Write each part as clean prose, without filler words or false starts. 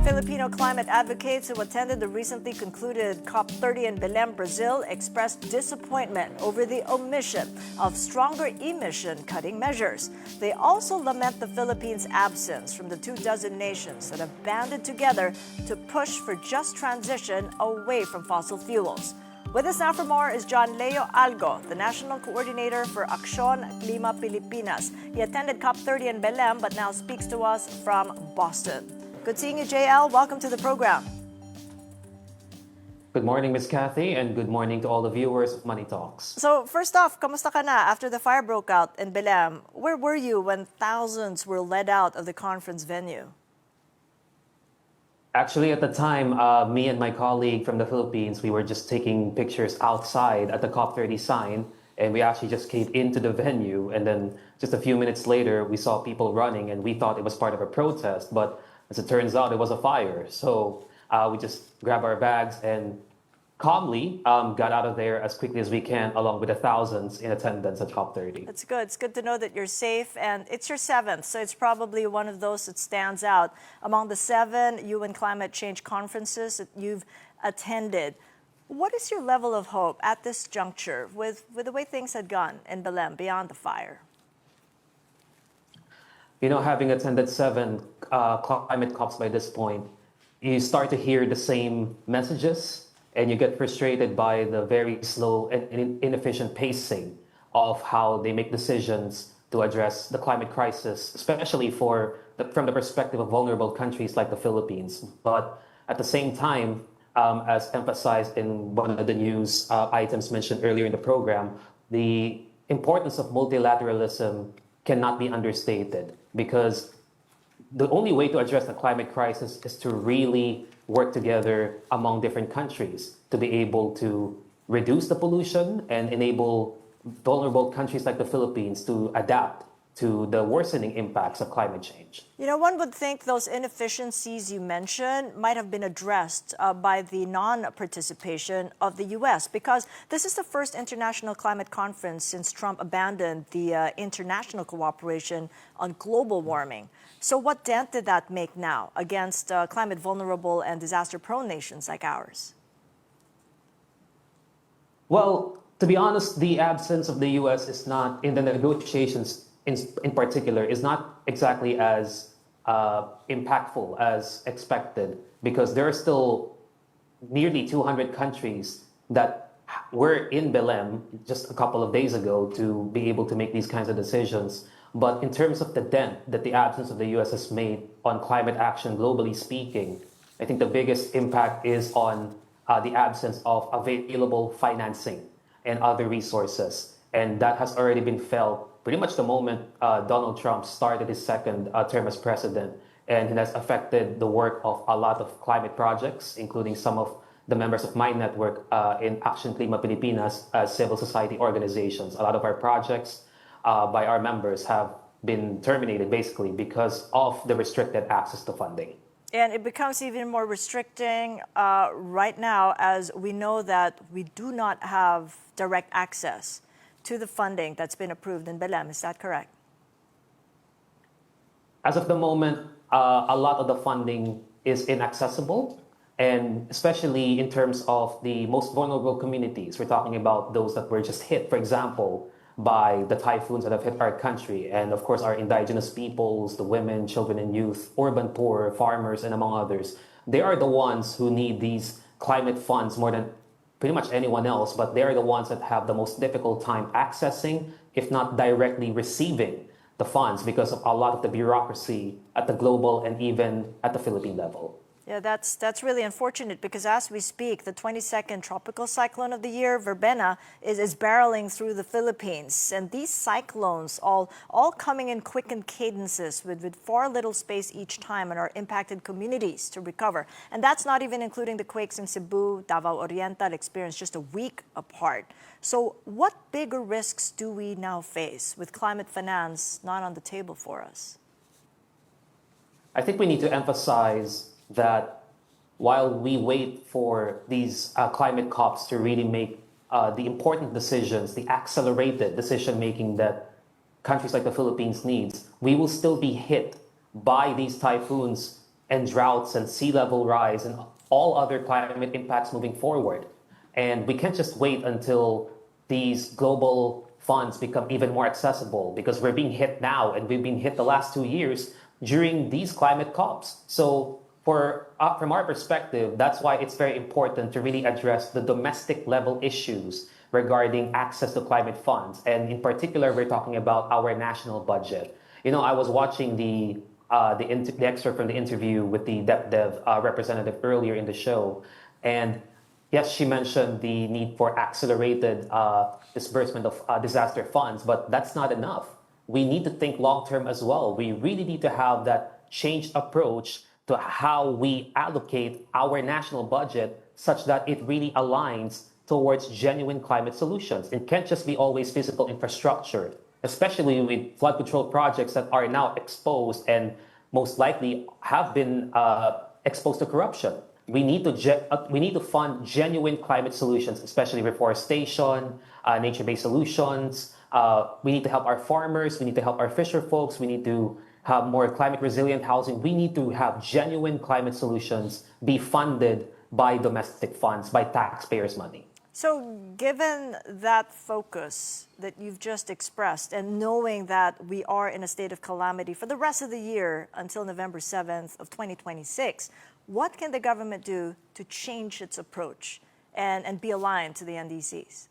Filipino climate advocates who attended the recently concluded COP30 in Belém, Brazil, expressed disappointment over the omission of stronger emission-cutting measures. They also lament the Philippines' absence from the 24 nations that have banded together to push for just transition away from fossil fuels. With us now for more is John Leo Algo, the National Coordinator for Aksyon Klima Pilipinas. He attended COP30 in Belém but now speaks to us from Boston. Good seeing you, JL. Welcome to the program. Good morning, Ms. Kathy, and good morning to all the viewers of Money Talks. So first off, kamusta ka na after the fire broke out in Belém? Where were you when thousands were led out of the conference venue? Actually, at the time, me and my colleague from the Philippines, we were just taking pictures outside at the COP30 sign, and we actually just came into the venue, and then just a few minutes later, we saw people running, and we thought it was part of a protest, but as it turns out, it was a fire. So we just grabbed our bags and calmly got out of there as quickly as we can, along with the thousands in attendance at COP30. That's good. It's good to know that you're safe, and it's your seventh, so it's probably one of those that stands out among the 7 UN climate change conferences that you've attended. What is your level of hope at this juncture with the way things had gone in Belém beyond the fire? You know, having attended 7 climate COPs by this point, you start to hear the same messages, and you get frustrated by the very slow and inefficient pacing of how they make decisions to address the climate crisis, especially from the perspective of vulnerable countries like the Philippines. But at the same time, as emphasized in one of the news items mentioned earlier in the program, the importance of multilateralism cannot be understated, because the only way to address the climate crisis is to really work together among different countries to be able to reduce the pollution and enable vulnerable countries like the Philippines to adapt to the worsening impacts of climate change. You know, one would think those inefficiencies you mentioned might have been addressed by the non-participation of the U.S., because this is the first international climate conference since Trump abandoned the international cooperation on global warming. So what dent did that make now against climate vulnerable and disaster-prone nations like ours? Well, to be honest, the absence of the U.S. is not, in the negotiations in particular, is not exactly as impactful as expected, because there are still nearly 200 countries that were in Belém just a couple of days ago to be able to make these kinds of decisions. But in terms of the dent that the absence of the U.S. has made on climate action, globally speaking, I think the biggest impact is on the absence of available financing and other resources. And that has already been felt pretty much the moment Donald Trump started his second term as president. And it has affected the work of a lot of climate projects, including some of the members of my network in Aksyon Klima Pilipinas as civil society organizations. A lot of our projects by our members have been terminated basically because of the restricted access to funding. And it becomes even more restricting right now, as we know that we do not have direct access to the funding that's been approved in Belém. Is that correct? As of the moment, a lot of the funding is inaccessible, and especially in terms of the most vulnerable communities. We're talking about those that were just hit, for example, by the typhoons that have hit our country, and of course our indigenous peoples, the women, children and youth, urban poor, farmers, and among others. They are the ones who need these climate funds more than pretty much anyone else, but they are the ones that have the most difficult time accessing, if not directly receiving, the funds because of a lot of the bureaucracy at the global and even at the Philippine level. Yeah, that's really unfortunate, because as we speak, the 22nd tropical cyclone of the year, Verbena, is barreling through the Philippines. And these cyclones all coming in quickened cadences with far little space each time, and are impacted communities to recover. And that's not even including the quakes in Cebu, Davao Oriental experienced just a week apart. So what bigger risks do we now face with climate finance not on the table for us? I think we need to emphasize that while we wait for these climate COPs to really make the important decisions, the accelerated decision-making that countries like the Philippines needs, we will still be hit by these typhoons and droughts and sea level rise and all other climate impacts moving forward. And we can't just wait until these global funds become even more accessible because we're being hit now and we've been hit the last 2 years during these climate COPs. So from our perspective, that's why it's very important to really address the domestic level issues regarding access to climate funds. And in particular, we're talking about our national budget. You know, I was watching the excerpt from the interview with the DepDev representative earlier in the show. And yes, she mentioned the need for accelerated disbursement of disaster funds, but that's not enough. We need to think long term as well. We really need to have that changed approach to how we allocate our national budget such that it really aligns towards genuine climate solutions. It can't just be always physical infrastructure, especially with flood control projects that are now exposed and most likely have been exposed to corruption. We need to fund genuine climate solutions, especially reforestation, nature-based solutions. We need to help our farmers. We need to help our fisher folks. We need to have more climate resilient housing. We need to have genuine climate solutions be funded by domestic funds, by taxpayers' money. So given that focus that you've just expressed and knowing that we are in a state of calamity for the rest of the year until November 7th of 2026, what can the government do to change its approach and be aligned to the NDCs?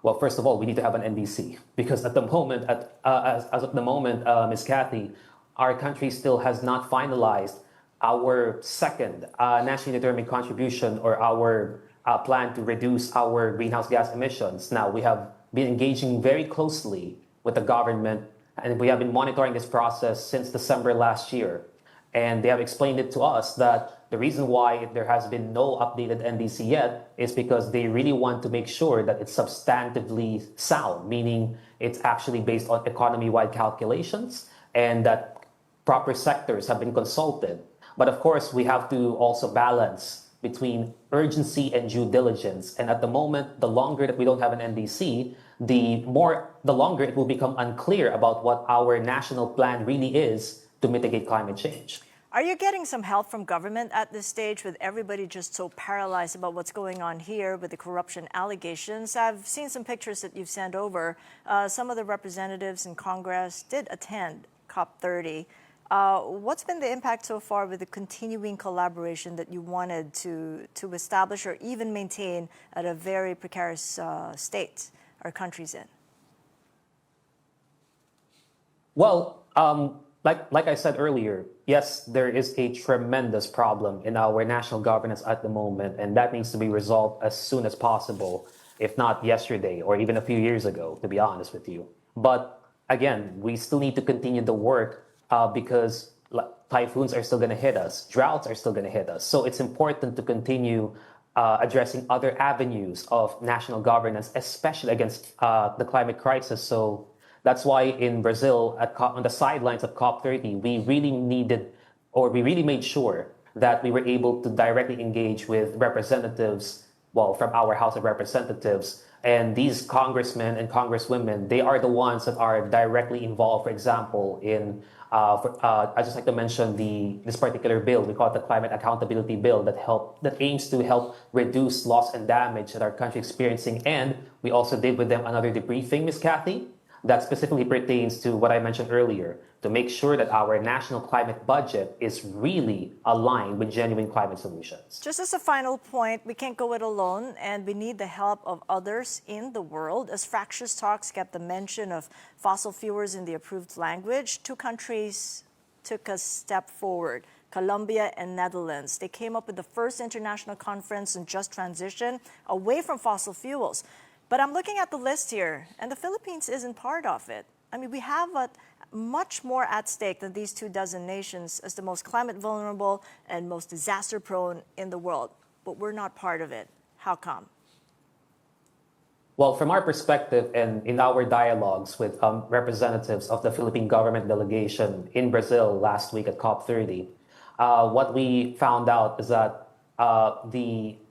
Well, first of all, we need to have an NDC because at the moment, as of the moment, Ms. Kathy, our country still has not finalized our second nationally determined contribution or our plan to reduce our greenhouse gas emissions. Now, we have been engaging very closely with the government and we have been monitoring this process since December last year. And they have explained it to us that the reason why there has been no updated NDC yet is because they really want to make sure that it's substantively sound, meaning it's actually based on economy-wide calculations and that proper sectors have been consulted. But of course, we have to also balance between urgency and due diligence. And at the moment, the longer that we don't have an NDC, the longer it will become unclear about what our national plan really is to mitigate climate change. Are you getting some help from government at this stage with everybody just so paralyzed about what's going on here with the corruption allegations? I've seen some pictures that you've sent over. Some of the representatives in Congress did attend COP30. What's been the impact so far with the continuing collaboration that you wanted to establish or even maintain at a very precarious state our country's in? Well, like I said earlier, yes, there is a tremendous problem in our national governance at the moment, and that needs to be resolved as soon as possible, if not yesterday or even a few years ago, to be honest with you. But again, we still need to continue the work because typhoons are still going to hit us, droughts are still going to hit us. So it's important to continue addressing other avenues of national governance, especially against the climate crisis. So that's why in Brazil, on the sidelines of COP30, we really made sure that we were able to directly engage with representatives, well, from our House of Representatives. And these congressmen and congresswomen, they are the ones that are directly involved, for example, in, I just like to mention this particular bill. We call it the Climate Accountability Bill that aims to help reduce loss and damage that our country is experiencing. And we also did with them another debriefing, Ms. Kathy, that specifically pertains to what I mentioned earlier, to make sure that our national climate budget is really aligned with genuine climate solutions. Just as a final point, we can't go it alone, and we need the help of others in the world. As fractious talks kept the mention of fossil fuels in the approved language, two countries took a step forward. Colombia and Netherlands. They came up with the first international conference on just transition away from fossil fuels. But I'm looking at the list here, and the Philippines isn't part of it. I mean, we have much more at stake than these 24 nations as the most climate vulnerable and most disaster prone in the world. But we're not part of it. How come? Well, from our perspective and in our dialogues with representatives of the Philippine government delegation in Brazil last week at COP30, what we found out is that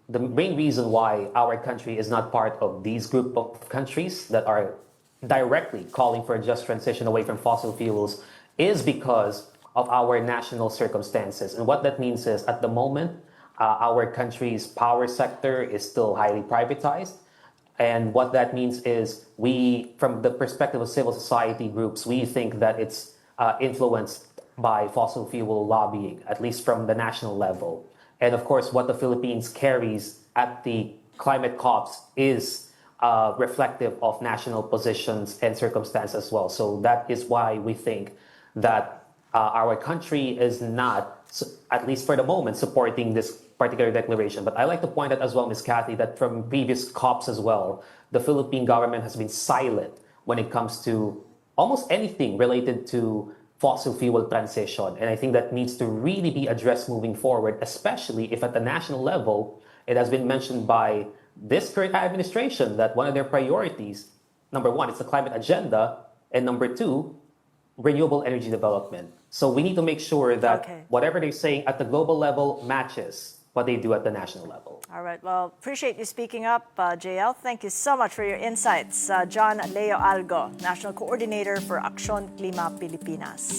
the main reason why our country is not part of these group of countries that are directly calling for a just transition away from fossil fuels is because of our national circumstances. And what that means is, at the moment, our country's power sector is still highly privatized. And what that means is, from the perspective of civil society groups, we think that it's influenced by fossil fuel lobbying, at least from the national level. And of course, what the Philippines carries at the climate COPs is reflective of national positions and circumstances as well. So that is why we think that our country is not, at least for the moment, supporting this particular declaration. But I like to point out as well, Ms. Kathy, that from previous COPs as well, the Philippine government has been silent when it comes to almost anything related to fossil fuel transition. And I think that needs to really be addressed moving forward, especially if at the national level, it has been mentioned by this current administration that one of their priorities, number one, is the climate agenda, and number two, renewable energy development. So we need to make sure that whatever they're saying at the global level matches what they do at the national level. All right. Well, appreciate you speaking up, JL. Thank you so much for your insights. John Leo Algo, National Coordinator for Aksyon Klima Pilipinas.